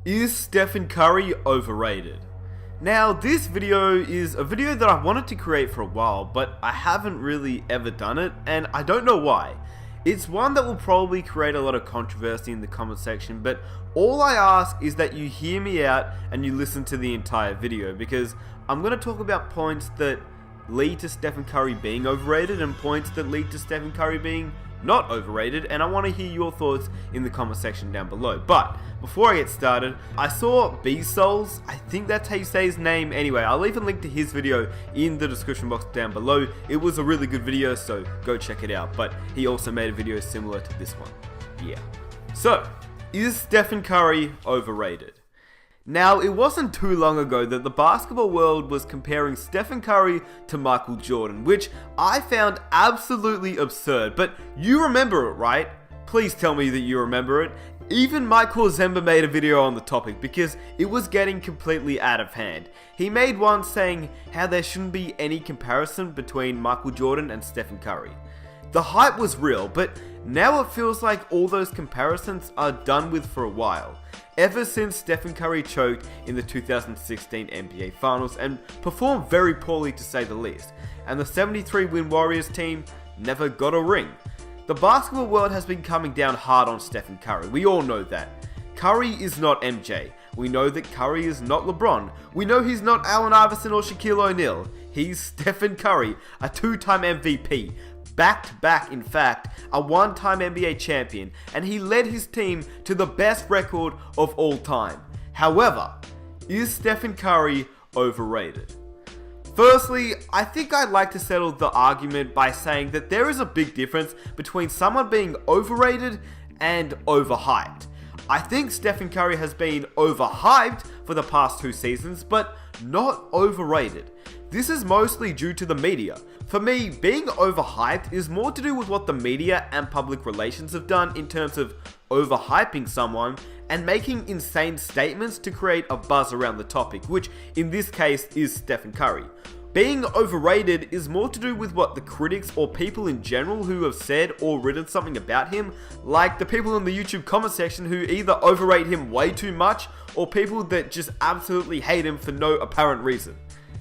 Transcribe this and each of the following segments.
Is Stephen Curry overrated? Now, this video is a video that I wanted to create for a while, but I haven't really ever done it, and I don't know why. It's one that will probably create a lot of controversy in the comment section, but all I ask is that you hear me out and you listen to the entire video, because I'm going to talk about points that lead to Stephen Curry being overrated and points that lead to Stephen Curry being not overrated, and I want to hear your thoughts in the comment section down below. But before I get started, I saw B-Souls, I think that's how you say his name. Anyway, I'll leave a link to his video in the description box down below. It was a really good video, so go check it out. But he also made a video similar to this one. Yeah. So, is Stephen Curry overrated? Now, it wasn't too long ago that the basketball world was comparing Stephen Curry to Michael Jordan, which I found absolutely absurd, but you remember it, right? Please tell me that you remember it. Even Mike Zemba made a video on the topic because it was getting completely out of hand. He made one saying how there shouldn't be any comparison between Michael Jordan and Stephen Curry. The hype was real, but now it feels like all those comparisons are done with for a while. Ever since Stephen Curry choked in the 2016 NBA Finals and performed very poorly to say the least, and the 73-win Warriors team never got a ring. The basketball world has been coming down hard on Stephen Curry, we all know that. Curry is not MJ, we know that Curry is not LeBron, we know he's not Allen Iverson or Shaquille O'Neal, he's Stephen Curry, a two-time MVP. Back-to-back, in fact, a one-time NBA champion, and he led his team to the best record of all time. However, is Stephen Curry overrated? Firstly, I think I'd like to settle the argument by saying that there is a big difference between someone being overrated and overhyped. I think Stephen Curry has been overhyped for the past 2 seasons, but not overrated. This is mostly due to the media. For me, being overhyped is more to do with what the media and public relations have done in terms of overhyping someone and making insane statements to create a buzz around the topic, which in this case is Stephen Curry. Being overrated is more to do with what the critics or people in general who have said or written something about him, like the people in the YouTube comment section who either overrate him way too much or people that just absolutely hate him for no apparent reason.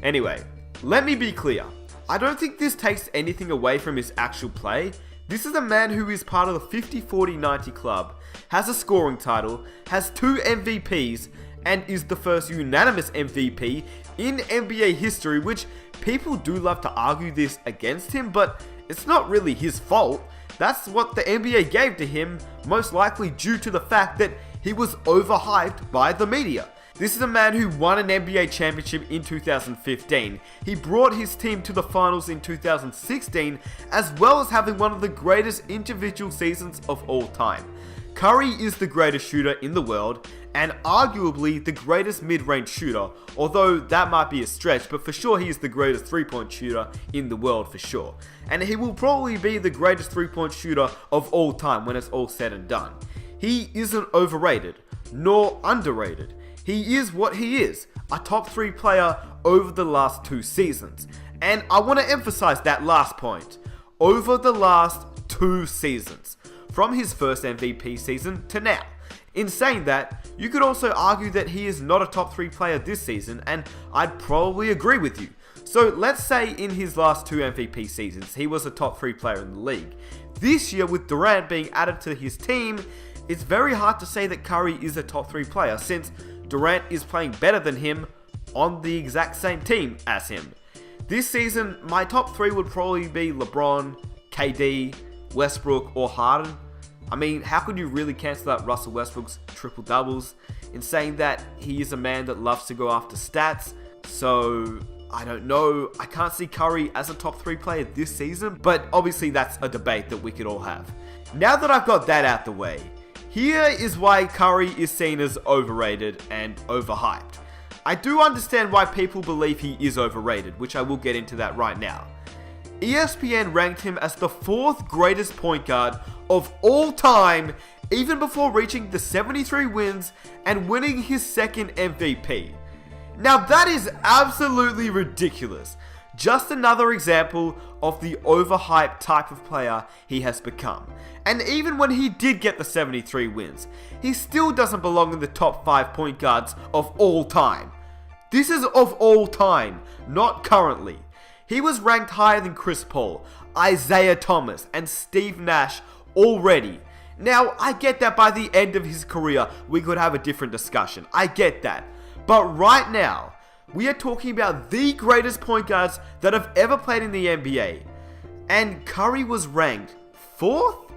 Anyway, let me be clear. I don't think this takes anything away from his actual play. This is a man who is part of the 50-40-90 club, has a scoring title, has 2 MVPs, and is the first unanimous MVP in NBA history, which people do love to argue this against him, but it's not really his fault. That's what the NBA gave to him, most likely due to the fact that he was overhyped by the media. This is a man who won an NBA championship in 2015. He brought his team to the finals in 2016, as well as having one of the greatest individual seasons of all time. Curry is the greatest shooter in the world, and arguably the greatest mid-range shooter, although that might be a stretch, but for sure he is the greatest three-point shooter in the world for sure. And he will probably be the greatest three-point shooter of all time when it's all said and done. He isn't overrated, nor underrated. He is what he is, a top 3 player over the last 2 seasons. And I want to emphasize that last point. Over the last 2 seasons. From his first MVP season to now. In saying that, you could also argue that he is not a top 3 player this season, and I'd probably agree with you. So let's say in his last 2 MVP seasons, he was a top 3 player in the league. This year, with Durant being added to his team, it's very hard to say that Curry is a top 3 player, since Durant is playing better than him on the exact same team as him. This season, my top 3 would probably be LeBron, KD, Westbrook, or Harden. I mean, how could you really cancel out Russell Westbrook's triple doubles in saying that he is a man that loves to go after stats? So, I don't know. I can't see Curry as a top 3 player this season, but obviously that's a debate that we could all have. Now that I've got that out the way, here is why Curry is seen as overrated and overhyped. I do understand why people believe he is overrated, which I will get into that right now. ESPN ranked him as the 4th greatest point guard of all time, even before reaching the 73 wins and winning his 2nd MVP. Now that is absolutely ridiculous. Just another example of the overhyped type of player he has become. And even when he did get the 73 wins, he still doesn't belong in the top 5 point guards of all time. This is of all time, not currently. He was ranked higher than Chris Paul, Isaiah Thomas, and Steve Nash already. Now, I get that by the end of his career, we could have a different discussion. I get that. But right now, we are talking about the greatest point guards that have ever played in the NBA. And Curry was ranked 4th?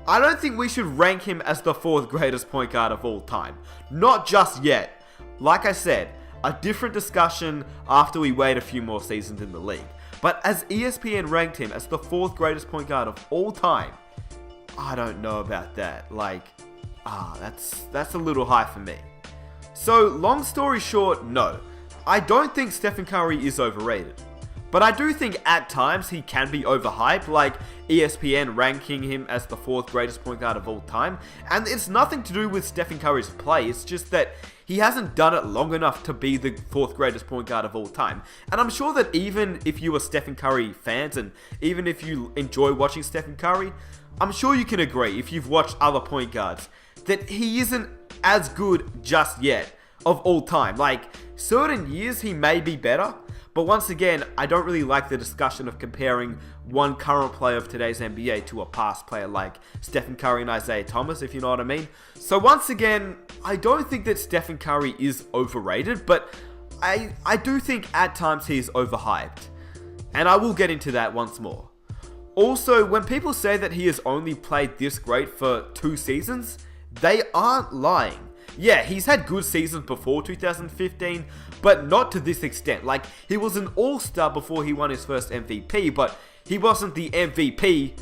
I don't think we should rank him as the 4th greatest point guard of all time. Not just yet. Like I said, a different discussion after we wait a few more seasons in the league. But as ESPN ranked him as the 4th greatest point guard of all time, I don't know about that. That's a little high for me. So, long story short, no. I don't think Stephen Curry is overrated. But I do think at times he can be overhyped, like ESPN ranking him as the 4th greatest point guard of all time. And it's nothing to do with Stephen Curry's play, it's just that he hasn't done it long enough to be the 4th greatest point guard of all time. And I'm sure that even if you are Stephen Curry fans, and even if you enjoy watching Stephen Curry, I'm sure you can agree, if you've watched other point guards, that he isn't as good just yet of all time. Like, certain years he may be better, but once again, I don't really like the discussion of comparing one current player of today's NBA to a past player like Stephen Curry and Isaiah Thomas, if you know what I mean. So once again, I don't think that Stephen Curry is overrated, but I do think at times he's overhyped. And I will get into that once more. Also, when people say that he has only played this great for 2 seasons, they aren't lying. Yeah, he's had good seasons before 2015, but not to this extent. Like, he was an all-star before he won his first MVP, but he wasn't the MVP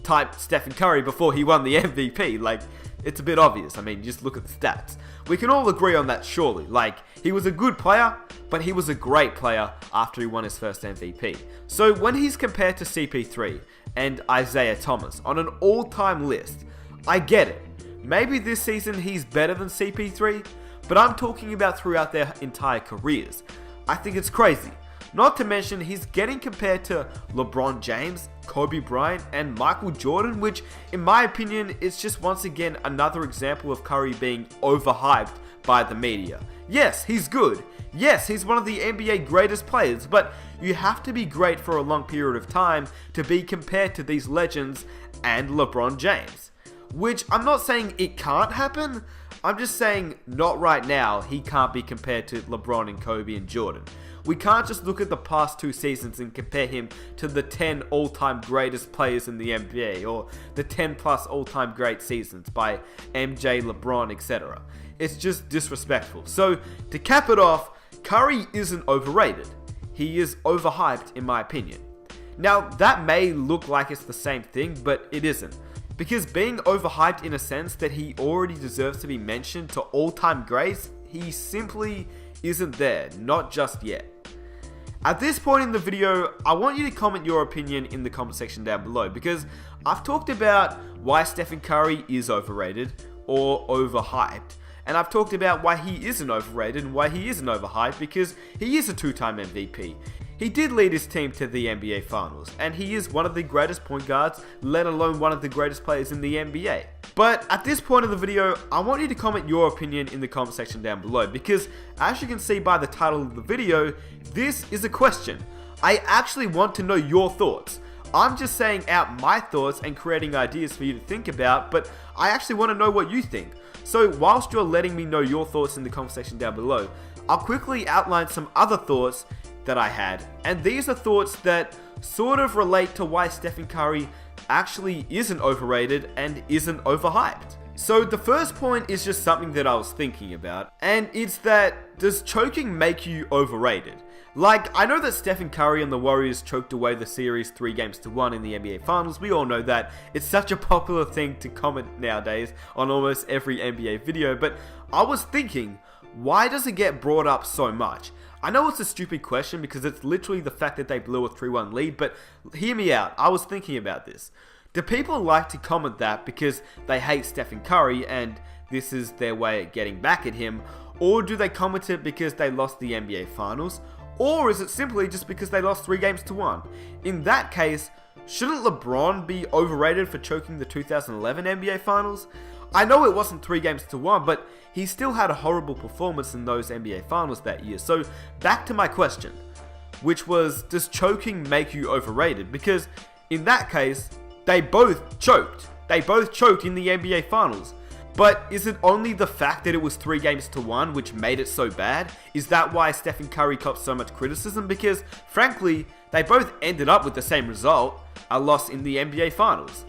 type Stephen Curry before he won the MVP. Like, it's a bit obvious. I mean, just look at the stats. We can all agree on that, surely. Like, he was a good player, but he was a great player after he won his first MVP. So when he's compared to CP3 and Isaiah Thomas on an all-time list, I get it. Maybe this season he's better than CP3, but I'm talking about throughout their entire careers. I think it's crazy. Not to mention he's getting compared to LeBron James, Kobe Bryant, and Michael Jordan, which in my opinion is just once again another example of Curry being overhyped by the media. Yes, he's good. Yes, he's one of the NBA greatest players, but you have to be great for a long period of time to be compared to these legends and LeBron James. Which I'm not saying it can't happen, I'm just saying not right now he can't be compared to LeBron and Kobe and Jordan. We can't just look at the past 2 seasons and compare him to the 10 all-time greatest players in the NBA or the 10 plus all-time great seasons by MJ, LeBron, etc. It's just disrespectful. So to cap it off, Curry isn't overrated. He is overhyped in my opinion. Now that may look like it's the same thing, but it isn't. Because being overhyped in a sense that he already deserves to be mentioned to all-time greats, he simply isn't there, not just yet. At this point in the video, I want you to comment your opinion in the comment section down below, because I've talked about why Stephen Curry is overrated or overhyped, and I've talked about why he isn't overrated and why he isn't overhyped, because he is a 2-time MVP. He did lead his team to the NBA Finals, and he is one of the greatest point guards, let alone one of the greatest players in the NBA. But at this point of the video, I want you to comment your opinion in the comment section down below, because as you can see by the title of the video, this is a question. I actually want to know your thoughts. I'm just saying out my thoughts and creating ideas for you to think about, but I actually want to know what you think. So whilst you're letting me know your thoughts in the comment section down below, I'll quickly outline some other thoughts that I had, and these are thoughts that sort of relate to why Stephen Curry actually isn't overrated and isn't overhyped. So the first point is just something that I was thinking about, and it's that, does choking make you overrated? Like, I know that Stephen Curry and the Warriors choked away the series 3-1 in the NBA Finals. We all know that. It's such a popular thing to comment nowadays on almost every NBA video, but I was thinking, why does it get brought up so much? I know it's a stupid question because it's literally the fact that they blew a 3-1 lead, but hear me out, I was thinking about this. Do people like to comment that because they hate Stephen Curry and this is their way of getting back at him? Or do they comment it because they lost the NBA Finals? Or is it simply just because they lost 3-1? In that case, shouldn't LeBron be overrated for choking the 2011 NBA Finals? I know it wasn't 3-1, but he still had a horrible performance in those NBA Finals that year. So back to my question, which was, does choking make you overrated? Because in that case, they both choked. They both choked in the NBA Finals. But is it only the fact that it was 3-1 which made it so bad? Is that why Stephen Curry copped so much criticism? Because, frankly, they both ended up with the same result, a loss in the NBA Finals.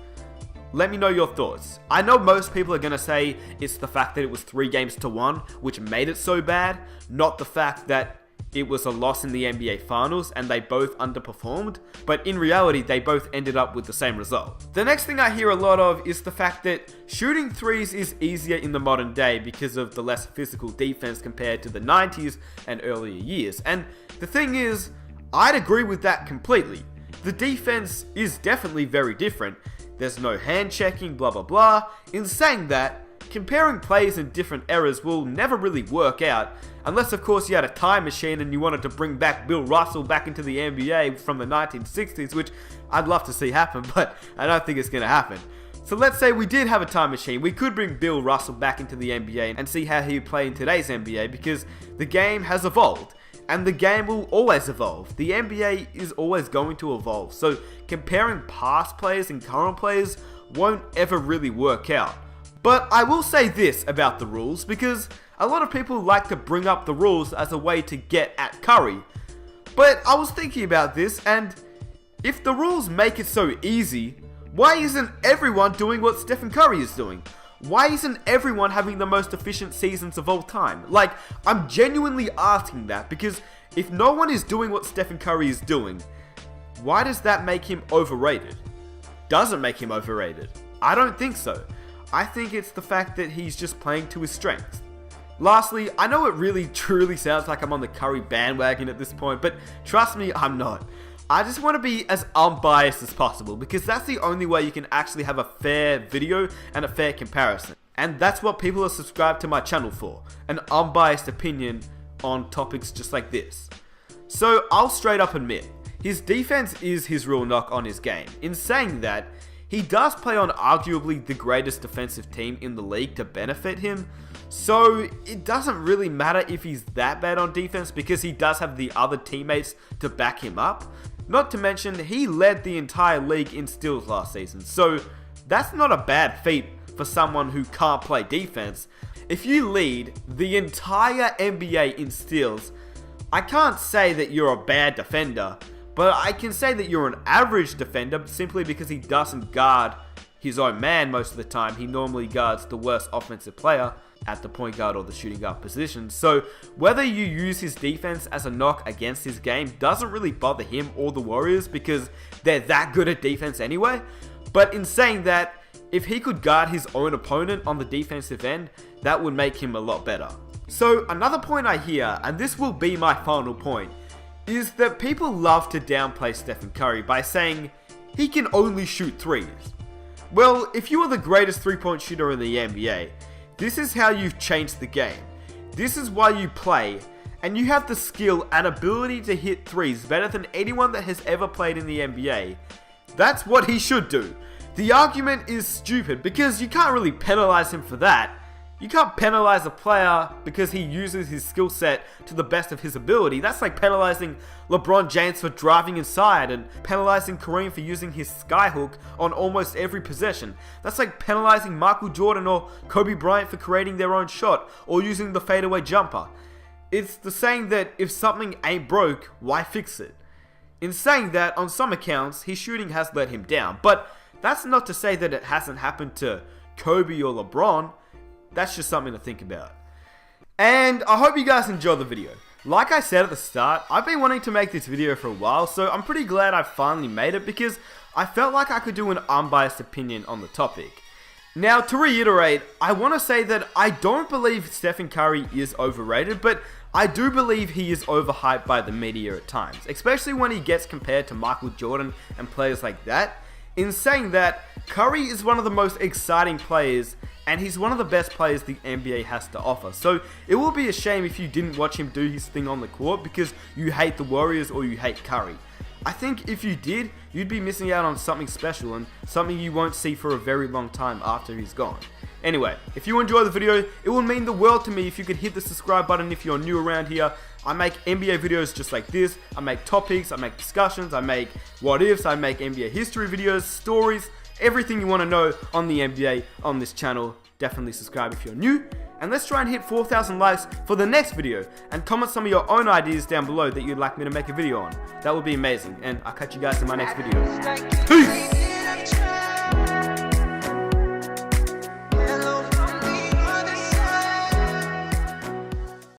Let me know your thoughts. I know most people are going to say it's the fact that it was 3-1 which made it so bad, not the fact that it was a loss in the NBA Finals and they both underperformed, but in reality they both ended up with the same result. The next thing I hear a lot of is the fact that shooting threes is easier in the modern day because of the less physical defense compared to the 90s and earlier years. And the thing is, I'd agree with that completely. The defense is definitely very different. There's no hand checking, blah blah blah. In saying that, comparing plays in different eras will never really work out, unless of course you had a time machine and you wanted to bring back Bill Russell back into the NBA from the 1960s, which I'd love to see happen, but I don't think it's going to happen. So let's say we did have a time machine, we could bring Bill Russell back into the NBA and see how he would play in today's NBA, because the game has evolved. And the game will always evolve. The NBA is always going to evolve. So comparing past players and current players won't ever really work out. But I will say this about the rules, because a lot of people like to bring up the rules as a way to get at Curry. But I was thinking about this, and if the rules make it so easy, why isn't everyone doing what Stephen Curry is doing? Why isn't everyone having the most efficient seasons of all time? Like, I'm genuinely asking that, because if no one is doing what Stephen Curry is doing, why does that make him overrated? Doesn't make him overrated. I don't think so. I think it's the fact that he's just playing to his strengths. Lastly, I know it really truly sounds like I'm on the Curry bandwagon at this point, but trust me, I'm not. I just want to be as unbiased as possible, because that's the only way you can actually have a fair video and a fair comparison. And that's what people are subscribed to my channel for, an unbiased opinion on topics just like this. So I'll straight up admit, his defense is his real knock on his game. In saying that, he does play on arguably the greatest defensive team in the league to benefit him, so it doesn't really matter if he's that bad on defense, because he does have the other teammates to back him up. Not to mention, he led the entire league in steals last season, so that's not a bad feat for someone who can't play defense. If you lead the entire NBA in steals, I can't say that you're a bad defender, but I can say that you're an average defender simply because he doesn't guard his own man most of the time. He normally guards the worst offensive player at the point guard or the shooting guard position. So whether you use his defense as a knock against his game doesn't really bother him or the Warriors, because they're that good at defense anyway. But in saying that, if he could guard his own opponent on the defensive end, that would make him a lot better. So another point I hear, and this will be my final point, is that people love to downplay Stephen Curry by saying he can only shoot threes. Well, if you are the greatest three-point shooter in the NBA, this is how you've changed the game. This is why you play, and you have the skill and ability to hit threes better than anyone that has ever played in the NBA. That's what he should do. The argument is stupid, because you can't really penalize him for that. You can't penalize a player because he uses his skill set to the best of his ability. That's like penalizing LeBron James for driving inside, and penalizing Kareem for using his skyhook on almost every possession. That's like penalizing Michael Jordan or Kobe Bryant for creating their own shot or using the fadeaway jumper. It's the saying that if something ain't broke, why fix it? In saying that, on some accounts, his shooting has let him down, but that's not to say that it hasn't happened to Kobe or LeBron. That's just something to think about. And I hope you guys enjoyed the video. Like I said at the start, I've been wanting to make this video for a while, so I'm pretty glad I finally made it, because I felt like I could do an unbiased opinion on the topic. Now, to reiterate, I want to say that I don't believe Stephen Curry is overrated, but I do believe he is overhyped by the media at times, especially when he gets compared to Michael Jordan and players like that. In saying that, Curry is one of the most exciting players and he's one of the best players the NBA has to offer. So it will be a shame if you didn't watch him do his thing on the court because you hate the Warriors or you hate Curry. I think if you did, you'd be missing out on something special and something you won't see for a very long time after he's gone. Anyway, if you enjoy the video, it will mean the world to me if you could hit the subscribe button if you're new around here. I make NBA videos just like this. I make topics, I make discussions, I make what ifs, I make NBA history videos, stories, everything you want to know on the NBA on this channel. Definitely subscribe if you're new. And let's try and hit 4,000 likes for the next video. And comment some of your own ideas down below that you'd like me to make a video on. That would be amazing. And I'll catch you guys in my next video. Peace!